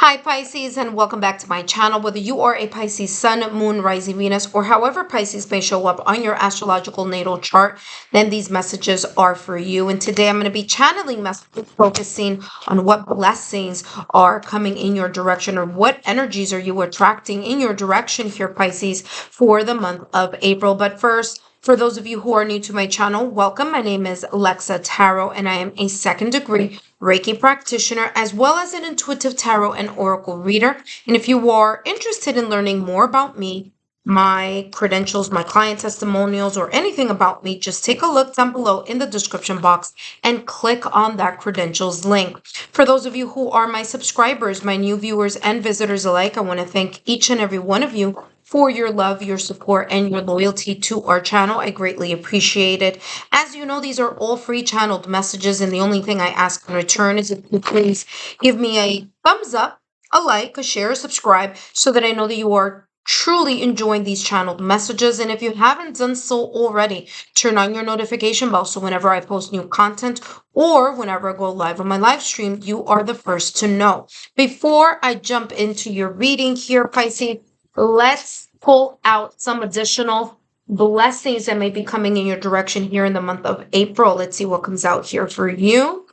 Hi Pisces, and welcome back to my channel. Whether you are a Pisces Sun, Moon, Rising, Venus, or however Pisces may show up on your astrological natal chart, then these messages are for you. And today I'm going to be channeling messages focusing on what blessings are coming in your direction, or what energies are you attracting in your direction here, Pisces, for the month of April. But first, for those of you who are new to my channel, welcome. My name is Lexa Tarot, and I am a second degree Reiki practitioner, as well as an intuitive tarot and oracle reader. And if you are interested in learning more about me, my credentials, my client testimonials, or anything about me, just take a look down below in the description box and click on that credentials link. For those of you who are my subscribers, my new viewers and visitors alike, I want to thank each and every one of you for your love, your support, and your loyalty to our channel. I greatly appreciate it. As you know, these are all free channeled messages, and the only thing I ask in return is if you please give me a thumbs up, a like, a share, a subscribe, so that I know that you are truly enjoying these channeled messages. And if you haven't done so already, turn on your notification bell so whenever I post new content or whenever I go live on my live stream, you are the first to know. Before I jump into your reading here, Pisces, let's pull out some additional blessings that may be coming in your direction here in the month of April. Let's see what comes out here for you.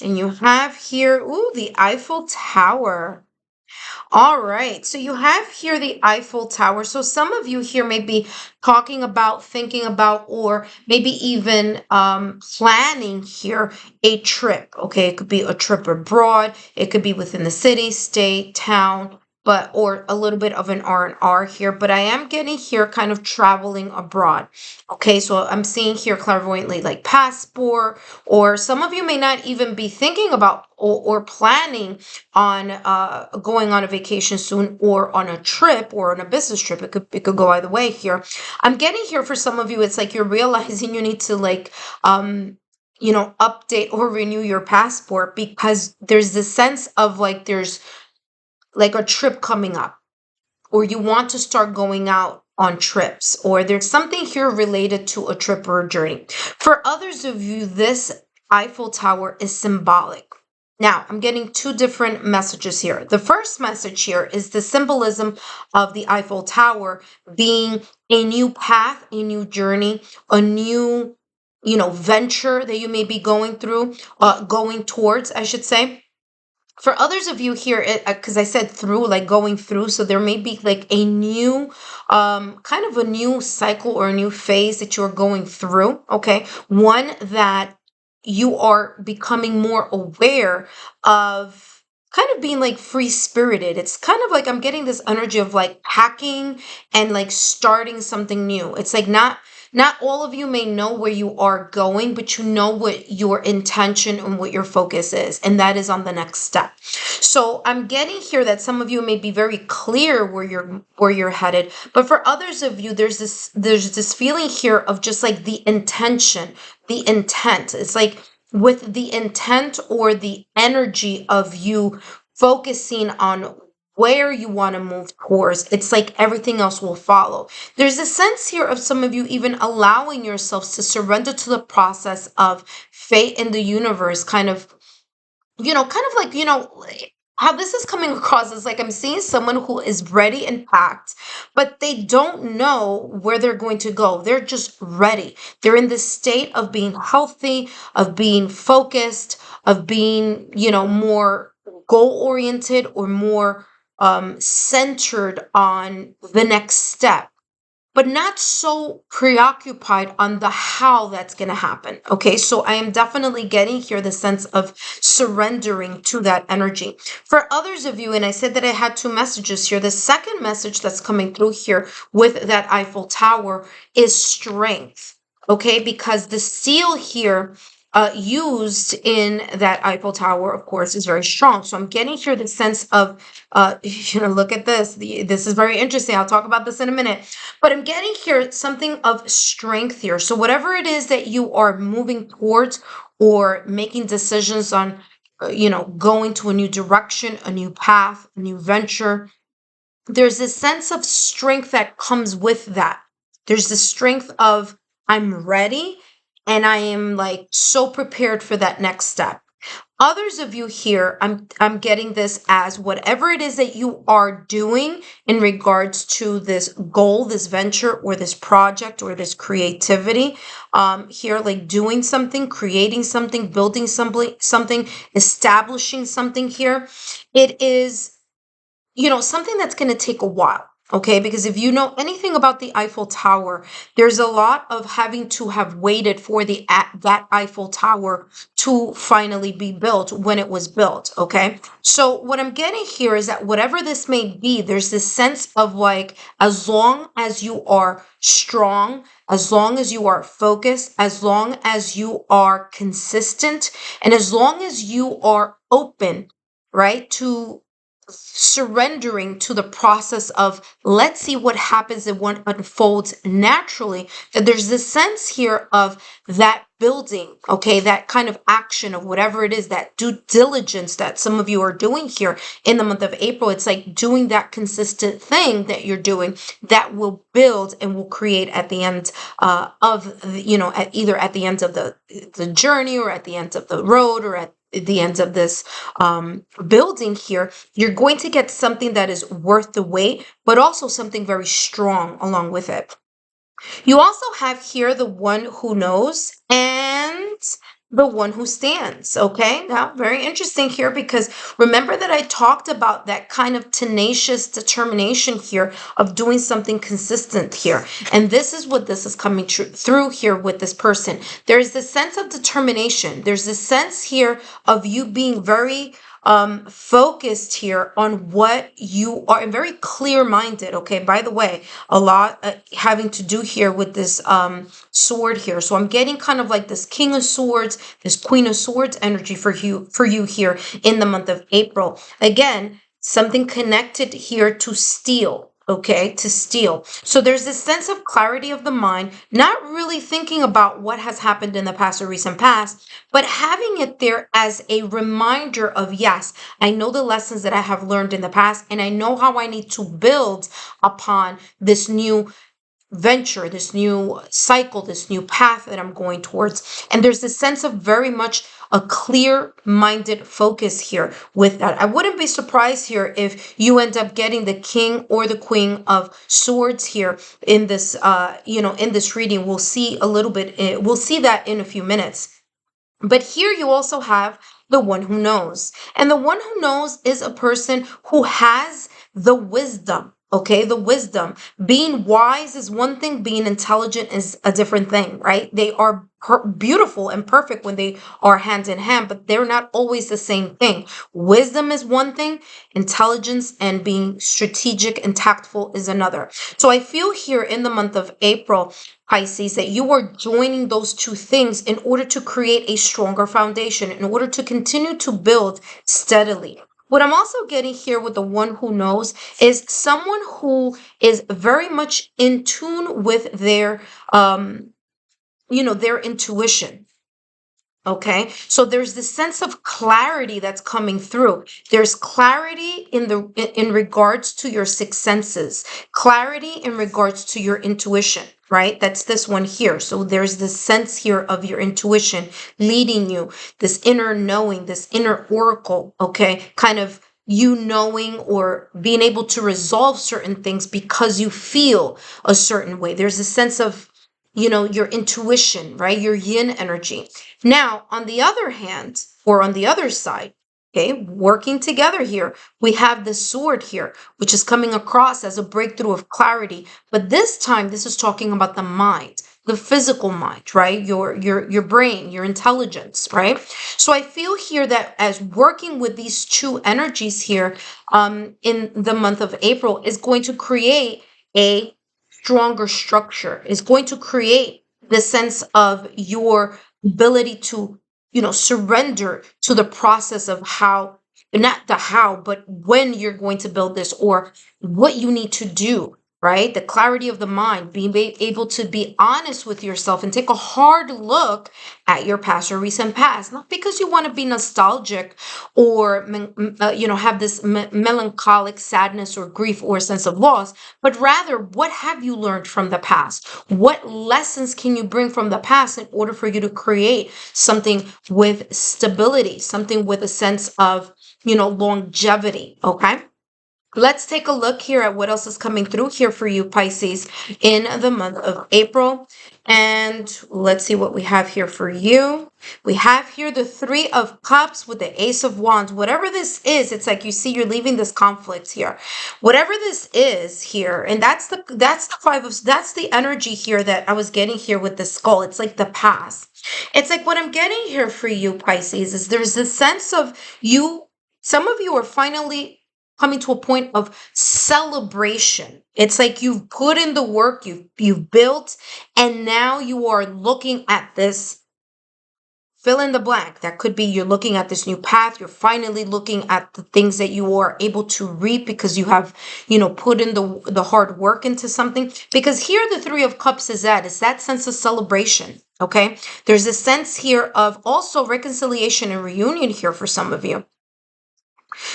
And you have here, ooh, the Eiffel Tower. All right, so you have here the Eiffel Tower. So some of you here may be talking about, thinking about, or maybe even planning here a trip. Okay, it could be a trip abroad. It could be within the city, state, town, but or a little bit of an R&R here. But I am getting here kind of traveling abroad. Okay, so I'm seeing here clairvoyantly like passport, or some of you may not even be thinking about or planning on going on a vacation soon, or on a trip, or on a business trip. It could go either way here. I'm getting here for some of you, it's like you're realizing you need to like update or renew your passport, because there's this sense of like there's like a trip coming up, or you want to start going out on trips, or there's something here related to a trip or a journey. For others of you, this Eiffel Tower is symbolic. Now, I'm getting two different messages here. The first message here is the symbolism of the Eiffel Tower being a new path, a new journey, a new, venture that you may be going through, going towards, I should say. For others of you here, because I said through, like going through, so there may be like a new, kind of a new cycle or a new phase that you're going through. Okay, one that you are becoming more aware of, kind of being like free spirited. It's kind of like I'm getting this energy of like packing and like starting something new. It's like not all of you may know where you are going, but you know what your intention and what your focus is, and that is on the next step. So I'm getting here that some of you may be very clear where you're headed, but for others of you, there's this feeling here of just like the intention, the intent. It's like with the intent or the energy of you focusing on where you want to move towards, it's like everything else will follow. There's a sense here of some of you even allowing yourselves to surrender to the process of fate in the universe, kind of like, how this is coming across is like I'm seeing someone who is ready and packed, but they don't know where they're going to go. They're just ready. They're in this state of being healthy, of being focused, of being, more goal oriented, or more centered on the next step, but not so preoccupied on the how that's going to happen. Okay, so I am definitely getting here the sense of surrendering to that energy. For others of you, and I said that I had two messages here, the second message that's coming through here with that Eiffel Tower is strength. Okay, because the seal here used in that Eiffel Tower, of course, is very strong. So I'm getting here the sense of, look at this. This is very interesting. I'll talk about this in a minute. But I'm getting here something of strength here. So whatever it is that you are moving towards, or making decisions on, going to a new direction, a new path, a new venture, there's a sense of strength that comes with that. There's the strength of I'm ready, and I am like so prepared for that next step. Others of you here, I'm getting this as whatever it is that you are doing in regards to this goal, this venture, or this project, or this creativity. Here, like doing something, creating something, building something, establishing something here. It is, something that's going to take a while. Okay, because if you know anything about the Eiffel Tower, there's a lot of having to have waited for that Eiffel Tower to finally be built when it was built. Okay, so what I'm getting here is that whatever this may be, there's this sense of like, as long as you are strong, as long as you are focused, as long as you are consistent, and as long as you are open, right, to surrendering to the process of let's see what happens and what unfolds naturally, that there's this sense here of that building, okay, that kind of action of whatever it is, that due diligence that some of you are doing here in the month of April. It's like doing that consistent thing that you're doing that will build and will create at the end either at the end of the journey, or at the end of the road, or at the ends of this building here. You're going to get something that is worth the wait, but also something very strong along with it. You also have here the one who knows and the one who stands. Okay, now very interesting here, because remember that I talked about that kind of tenacious determination here of doing something consistent here. And this is what this is coming through here with this person. There's this sense of determination. There's this sense here of you being very focused here on what you are, and very clear minded. Okay, by the way, a lot having to do here with this sword here. So I'm getting kind of like this King of Swords, this Queen of Swords energy for you here in the month of April. Again, something connected here to steel. Okay, to steal. So there's this sense of clarity of the mind, not really thinking about what has happened in the past or recent past, but having it there as a reminder of, yes, I know the lessons that I have learned in the past, and I know how I need to build upon this new venture, this new cycle, this new path that I'm going towards. And there's this sense of very much a clear-minded focus here with that. I wouldn't be surprised here if you end up getting the King or the Queen of Swords here in this, in this reading. We'll see a little bit. We'll see that in a few minutes. But here you also have the one who knows. And the one who knows is a person who has the wisdom. Okay, the wisdom. Being wise is one thing, being intelligent is a different thing, right? They are beautiful and perfect when they are hand in hand, but they're not always the same thing. Wisdom is one thing, intelligence and being strategic and tactful is another. So I feel here in the month of April, Pisces, that you are joining those two things in order to create a stronger foundation, in order to continue to build steadily. What I'm also getting here with the one who knows is someone who is very much in tune with their, their intuition. Okay, so there's this sense of clarity that's coming through. There's clarity in regards to your six senses, clarity in regards to your intuition, right? That's this one here. So there's this sense here of your intuition leading you, this inner knowing, this inner oracle, okay? Kind of you knowing or being able to resolve certain things because you feel a certain way. There's a sense of, your intuition, right? Your yin energy. Now, on the other hand, or on the other side, okay, working together here, we have the sword here, which is coming across as a breakthrough of clarity. But this time, this is talking about the mind, the physical mind, right? Your brain, your intelligence, right? So I feel here that as working with these two energies here in the month of April is going to create a stronger structure, is going to create the sense of your ability to, surrender to the process of how, not the how, but when you're going to build this or what you need to do right? The clarity of the mind, being able to be honest with yourself and take a hard look at your past or recent past, not because you want to be nostalgic or have this melancholic sadness or grief or sense of loss, but rather, what have you learned from the past? What lessons can you bring from the past in order for you to create something with stability, something with a sense of longevity? Okay. Let's take a look here at what else is coming through here for you, Pisces, in the month of April. And let's see what we have here for you. We have here the Three of Cups with the Ace of Wands. Whatever this is, it's like you see you're leaving this conflict here. Whatever this is here, and that's the that's the energy here that I was getting here with the skull. It's like the past. It's like what I'm getting here for you, Pisces, is there's a sense of you. Some of you are finally coming to a point of celebration. It's like you've put in the work, you've built, and now you are looking at this fill in the blank. That could be you're looking at this new path. You're finally looking at the things that you are able to reap because you have, put in the hard work into something. Because here the Three of Cups is that sense of celebration. Okay. There's a sense here of also reconciliation and reunion here for some of you.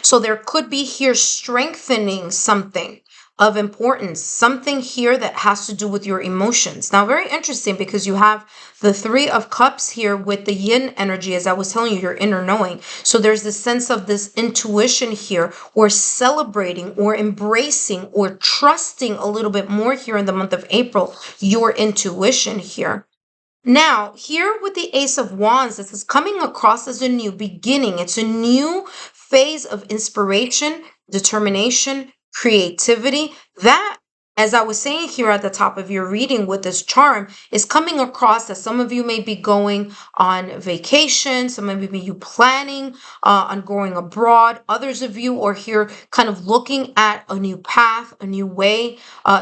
So there could be here strengthening something of importance, something here that has to do with your emotions. Now, very interesting because you have the Three of Cups here with the yin energy, as I was telling you, your inner knowing. So there's this sense of this intuition here, or celebrating or embracing or trusting a little bit more here in the month of April, your intuition here. Now, here with the Ace of Wands, this is coming across as a new beginning. It's a new phase of inspiration, determination, creativity. That, as I was saying here at the top of your reading with this charm, is coming across as some of you may be going on vacation, some of you planning on going abroad. Others of you are here kind of looking at a new path, a new way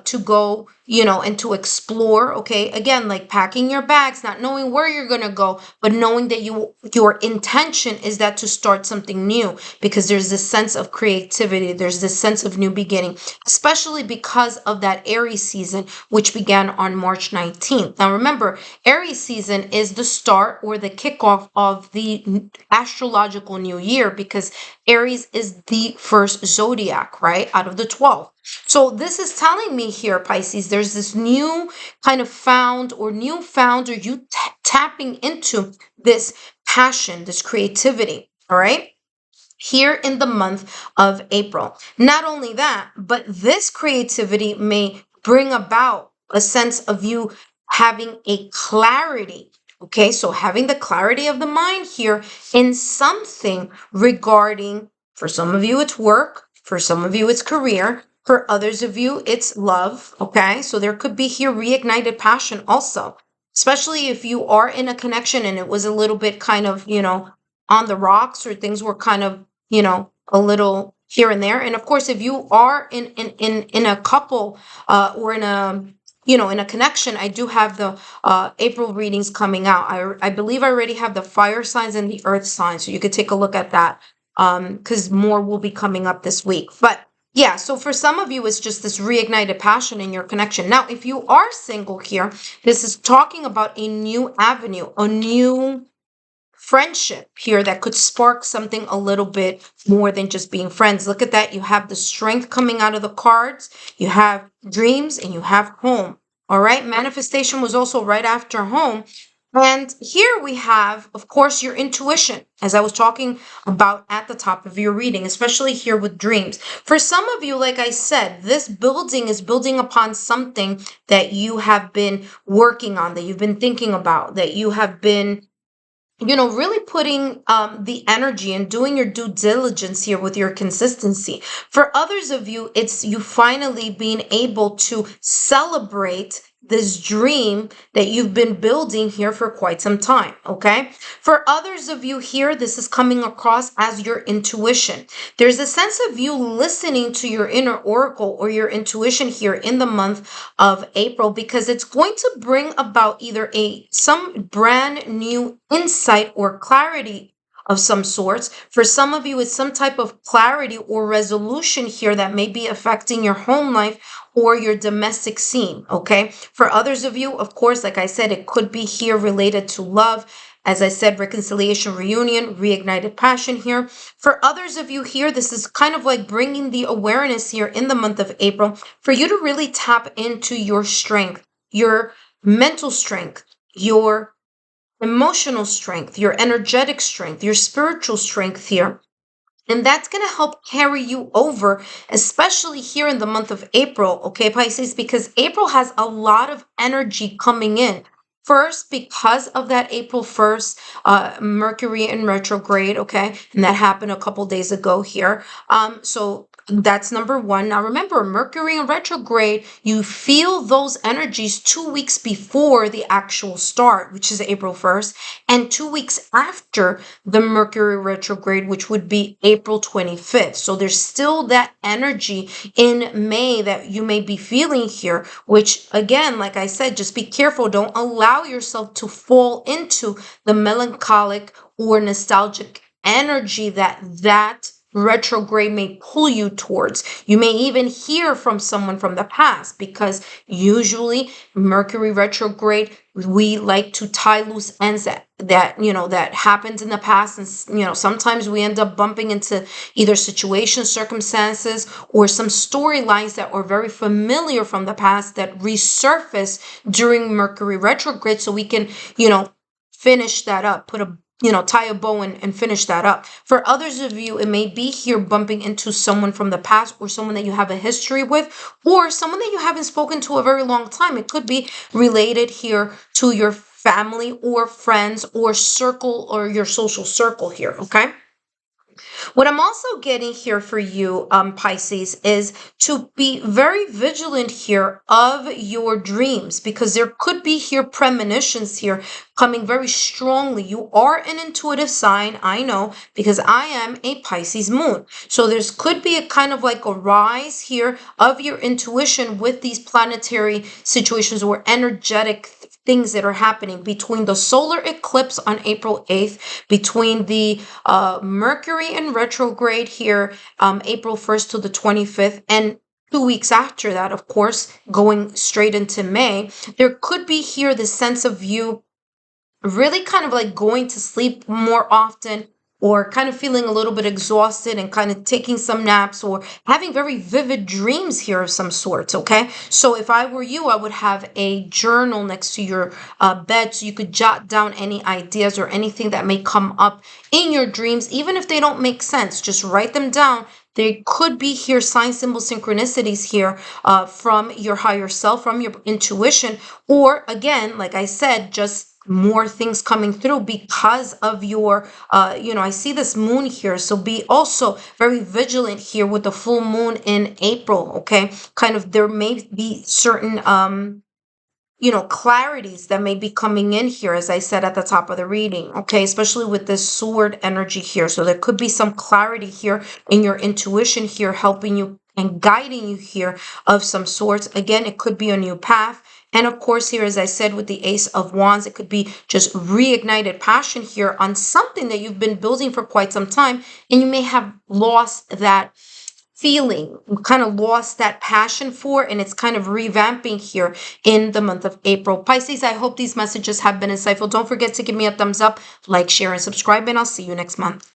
to go, and to explore. Okay. Again, like packing your bags, not knowing where you're going to go, but knowing that your intention is that to start something new, because there's this sense of creativity. There's this sense of new beginning, especially because of that Aries season, which began on March 19th. Now, remember, Aries season is the start or the kickoff of the astrological new year, because Aries is the first zodiac, right, out of the 12. So this is telling me here, Pisces, there's this new kind of found or you tapping into this passion, this creativity, all right? Here in the month of April. Not only that, but this creativity may bring about a sense of you having a clarity. Okay, so having the clarity of the mind here in something regarding, for some of you, it's work, for some of you, it's career, for others of you, it's love. Okay, so there could be here reignited passion also, especially if you are in a connection and it was a little bit kind of, on the rocks, or things were kind of, a little here and there. And of course, if you are in a couple or in a in a connection, I do have the April readings coming out. I believe I already have the fire signs and the earth signs, so you could take a look at that because more will be coming up this week. But yeah, so for some of you, it's just this reignited passion in your connection. Now, if you are single here, this is talking about a new avenue, a new friendship here that could spark something a little bit more than just being friends. Look at that. You have the strength coming out of the cards. You have dreams and you have home. All right. Manifestation was also right after home. And here we have, of course, your intuition, as I was talking about at the top of your reading, especially here with dreams. For some of you, like I said, this building is building upon something that you have been working on, that you've been thinking about, that you have been really putting the energy and doing your due diligence here with your consistency. For others of you, it's you finally being able to celebrate this dream that you've been building here for quite some time, okay? For others of you here, this is coming across as your intuition. There's a sense of you listening to your inner oracle or your intuition here in the month of April, because it's going to bring about either some brand new insight or clarity of some sorts. For some of you, it's some type of clarity or resolution here that may be affecting your home life or your domestic scene, okay? For others of you, of course, like I said, it could be here related to love. As I said, reconciliation, reunion, reignited passion here. For others of you here, this is kind of like bringing the awareness here in the month of April for you to really tap into your strength, your mental strength, your emotional strength, your energetic strength, your spiritual strength here. And that's going to help carry you over, especially here in the month of April, okay, Pisces, because April has a lot of energy coming in. First, because of that April 1st, Mercury in retrograde, okay, and that happened a couple days ago here. So that's number one. Now remember, Mercury in retrograde, you feel those energies 2 weeks before the actual start, which is April 1st, and 2 weeks after the Mercury retrograde, which would be April 25th. So there's still that energy in May that you may be feeling here, which again, like I said, just be careful. Don't allow yourself to fall into the melancholic or nostalgic energy that retrograde may pull you towards. You may even hear from someone from the past, because usually Mercury retrograde, we like to tie loose ends that happened in the past, and sometimes we end up bumping into either situations, circumstances, or some storylines that are very familiar from the past that resurface during Mercury retrograde, so we can finish that up, put a tie a bow and finish that up. For others of you, it may be here bumping into someone from the past, or someone that you have a history with, or someone that you haven't spoken to a very long time. It could be related here to your family or friends or circle, or your social circle here, okay? What I'm also getting here for you, Pisces, is to be very vigilant here of your dreams, because there could be here premonitions here coming very strongly. You are an intuitive sign, I know, because I am a Pisces moon. So there's could be a kind of like a rise here of your intuition with these planetary situations or energetic things that are happening between the solar eclipse on April 8th, between the Mercury in retrograde here, April 1st to the 25th, and 2 weeks after that, of course, going straight into May. There could be here the sense of you really kind of like going to sleep more often, or kind of feeling a little bit exhausted and kind of taking some naps, or having very vivid dreams here of some sorts, okay? So if I were you, I would have a journal next to your bed, so you could jot down any ideas or anything that may come up in your dreams. Even if they don't make sense, just write them down. There could be here sign, symbol, synchronicities here from your higher self, from your intuition, or again, like I said, just more things coming through because of your I see this moon here, so be also very vigilant here with the full moon in April, okay? Kind of, there may be certain clarities that may be coming in here, as I said at the top of the reading, okay? Especially with this sword energy here. So there could be some clarity here in your intuition here, helping you and guiding you here of some sorts. Again, it could be a new path. And of course, here, as I said, with the Ace of Wands, it could be just reignited passion here on something that you've been building for quite some time, and you may have lost that feeling, kind of lost that passion for, and it's kind of revamping here in the month of April. Pisces, I hope these messages have been insightful. Don't forget to give me a thumbs up, like, share, and subscribe, and I'll see you next month.